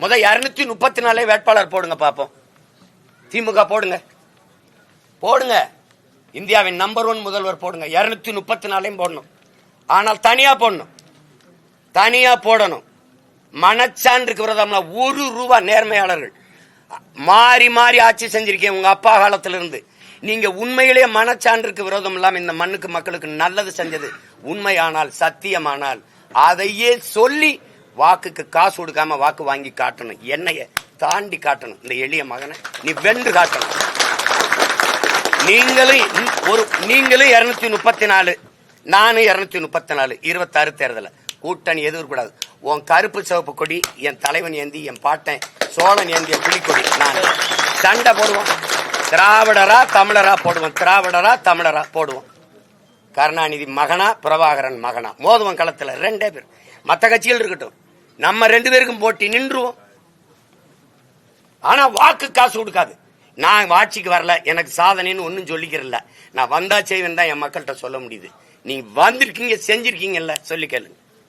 முதல் 234 வேட்பாளர் போடுங்க பாப்போம். திமுக போடுங்க போடுங்க. இந்தியாவின் நம்பர் 1 முதல்வர் போடுங்க. 234 போடணும். ஆனால் தனியா போடணும். தனியா போடணும். மனச்சான்றுக்கு விரோதம். 1 ரூபா நேர்மையாளர்கள் மாறி மாறி ஆட்சி செஞ்சிருக்கேன் உங்க அப்பா காலத்துல இருந்து. நீங்க உண்மையிலேயே மனச்சான்றுக்கு விரோதம் இல்லாம இந்த மண்ணுக்கு மக்களுக்கு நல்லது செஞ்சது உண்மையானால் சத்தியமானால் அதையே சொல்லி வாக்குக்கு காசு கொடுக்காம வாக்கு வாங்கி காட்டணும். என்னைய தாண்டி காட்டணும். இந்த எளிய மகனை நீ வென்று காட்டணும். நீங்களும் 234, நானும் 234. 26 தேர்தல கூட்டணி எதிர்க்கூடாது. உன் கருப்பு சிவப்பு கொடி என் தலைவன் ஏந்தி, என் பாட்டன் சோழன் ஏந்திய புலிக்கொடி. நான் சண்டை போடுவோம். திராவிடரா தமிழரா போடுவோம். திராவிடரா தமிழரா போடுவோம். கருணாநிதி மகனா பிரபாகரன் மகனா மோதுவன் களத்துல 2 பேர். மற்ற கட்சிகள் இருக்கட்டும், நம்ம 2 பேருக்கும் போட்டி நின்றுவோம். ஆனா வாக்கு காசு கொடுக்காது. நான் ஆட்சிக்கு வரல, எனக்கு சாதனைன்னு ஒன்னும் சொல்லிக்கிறல. நான் வந்தா செய்வேன் தான் என் மக்கள்கிட்ட சொல்ல முடியுது. நீங்க வந்திருக்கீங்க, செஞ்சிருக்கீங்கல்ல, சொல்லி கேளுங்க.